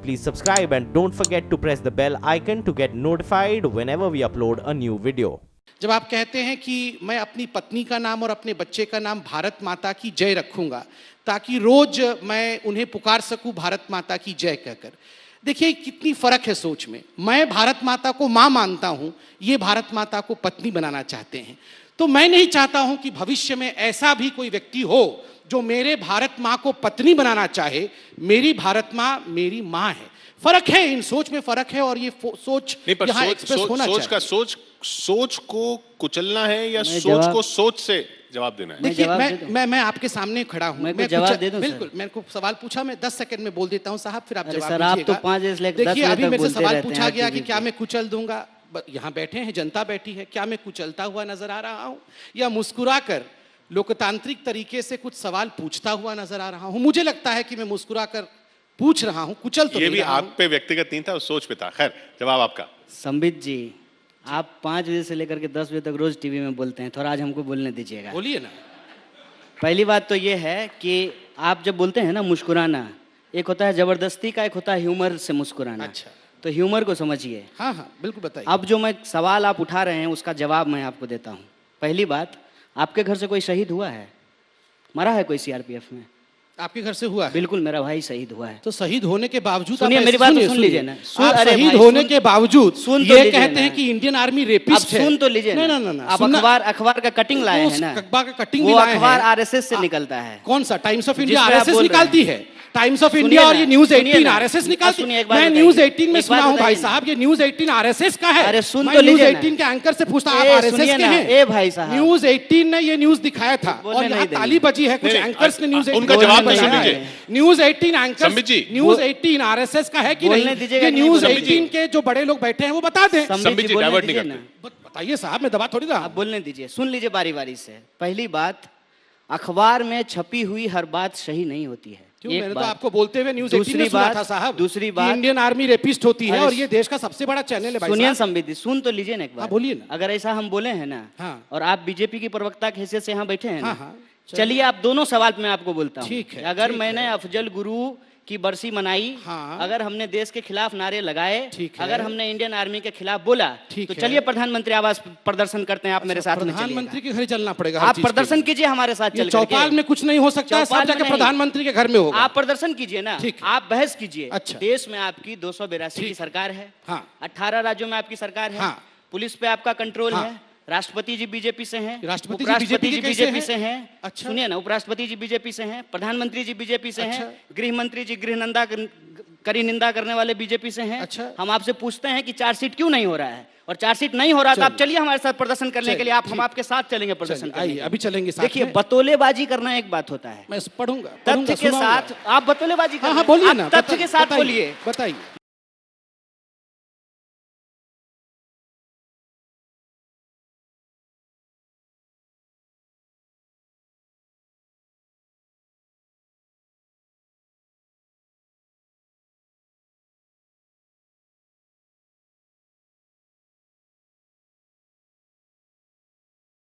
please subscribe and don't forget to press the bell icon to get notified whenever we upload a new video. जब आप कहते हैं कि मैं अपनी पत्नी का नाम और अपने बच्चे का नाम भारत माता की जय रखूंगा ताकि रोज मैं उन्हें पुकार सकूं भारत माता की जय कहकर, देखिए कितनी फर्क है सोच में। मैं भारत माता को मां मानता हूं, ये भारत माता को पत्नी बनाना चाहते हैं। तो मैं नहीं चाहता हूं कि भविष्य में ऐसा भी कोई व्यक्ति हो जो मेरे भारत मां को पत्नी बनाना चाहे। मेरी भारत मां मेरी मां है। फर्क है, इन सोच में फर्क है और ये सोच यहाँ एक्सप्रेस होना चाहिए। सोच को कुचलना है या सोच को सोच से जवाब देना है? देखिए मैं आपके सामने खड़ा हूँ, मैं जवाब दे दूं। बिल्कुल, मैंने को सवाल पूछा, मैं 10 सेकंड में बोल देता हूँ साहब, फिर आप जवाब सर, आप तो 5 देखिए अभी मेरे से सवाल पूछा गया कि क्या मैं कुचल दूंगा। यहाँ बैठे हैं, जनता बैठी है, क्या मैं कुचलता हुआ नजर आ रहा हूँ या मुस्कुरा कर लोकतांत्रिक तरीके से कुछ सवाल पूछता हुआ नजर आ रहा हूँ? मुझे लगता है कि मैं मुस्कुरा कर पूछ रहा हूँ, कुचल तो ये भी आप पे व्यक्तिगत नहीं था, उस सोच पे था। खैर, जवाब आपका। संबित जी, आप 5 बजे से लेकर के 10 बजे तक रोज टीवी में बोलते हैं, थोड़ा आज हमको बोलने दीजिएगा। बोलिए ना। पहली बात तो ये है कि आप जब बोलते हैं ना मुस्कुराना, एक होता है जबरदस्ती का, एक होता है ह्यूमर से मुस्कुराना। अच्छा, तो ह्यूमर को समझिए। हाँ हाँ बिल्कुल बताइए। अब जो मैं सवाल आप उठा रहे हैं उसका जवाब मैं आपको देता हूँ। पहली बात, आपके घर से कोई शहीद हुआ है? मरा है कोई सीआरपीएफ में? आपके घर से हुआ है? बिल्कुल, मेरा भाई शहीद हुआ है। तो शहीद होने के बावजूद सुनिए, मेरी बात सुन लीजिए ना। शहीद होने के बावजूद ये कहते हैं कि इंडियन आर्मी रेपिस्ट है। सुन तो लीजिए ना। आप अखबार का कटिंग लाए हैं ना। अखबार का कटिंग वो अखबार आरएसएस से निकलता है। कौन सा? टाइम्स ऑफ इंडिया आरएसएस निकालती है। टाइम्स ऑफ इंडिया और ये न्यूज 18 आरएसएस निकालती है। मैं न्यूज 18 में सुना हूं भाई साहब, ये न्यूज 18 आरएसएस का है। अरे सुन मैं तो न्यूज लीजिए 18 के एंकर से पूछता, आप आरएसएस के हैं? ए भाई साहब, न्यूज 18 ने ये न्यूज दिखाया था और यहाँ ताली बजी है। कुछ एंकर्स ने न्यूज 18 उनका जवाब सुन लीजिए। न्यूज 18 एंकर्स, न्यूज 18 आरएसएस का है कि नहीं? ये न्यूज 18 के जो बड़े लोग बैठे हैं वो बता दें। बताइए साहब, मैं दबा थोड़ी रहा। आप बोलने दीजिए, सुन लीजिए बारी बारी से। पहली बात, अखबार में छपी हुई हर बात सही नहीं होती है। मैंने तो आपको बोलते हुए न्यूज 18 में सुना था साहब। दूसरी बात, इंडियन आर्मी रेपिस्ट होती है और ये देश का सबसे बड़ा चैनल है भाई। सुनिए संबित, सुन तो लीजिए ना एक बार। बोलिए ना। अगर ऐसा हम बोले हैं ना, और आप बीजेपी की प्रवक्ता की हैसियत से यहाँ बैठे हैं ना, चलिए आप दोनों सवाल में आपको बोलता हूँ। ठीक है। अगर मैंने अफजल गुरु की बरसी मनाई, अगर हमने देश के खिलाफ नारे लगाए, अगर हमने इंडियन आर्मी के खिलाफ बोला, तो चलिए प्रधानमंत्री आवास प्रदर्शन करते हैं। आप मेरे साथ में प्रधानमंत्री के घर चलना पड़ेगा। आप प्रदर्शन कीजिए हमारे साथ चल। चौपाल में कुछ नहीं हो सकता, सब जाके प्रधानमंत्री के घर में होगा। आप प्रदर्शन कीजिए ना, आप बहस कीजिए। अच्छा। देश में आपकी 282 की सरकार है, 18 राज्यों में आपकी सरकार है, पुलिस पे आपका कंट्रोल है, राष्ट्रपति जी बीजेपी से हैं, उपराष्ट्रपति जी बीजेपी से हैं। अच्छा। सुनिए ना, उपराष्ट्रपति जी बीजेपी से हैं, प्रधानमंत्री जी बीजेपी से हैं, गृह मंत्री जी कड़ी निंदा करने वाले बीजेपी से हैं। अच्छा। हम आपसे पूछते हैं कि चार्जशीट क्यों नहीं हो रहा है, और चार्जशीट नहीं हो रहा तो आप चलिए हमारे साथ प्रदर्शन करने के लिए। हम आपके साथ चलेंगे प्रदर्शन करने। अभी चलेंगे। देखिए, बतौलेबाजी करना एक बात होता है, मैं पढ़ूंगा तथ्य के साथ आप बतौलेबाजी बोलिए ना, तथ्य के साथ बोलिए। बताइए।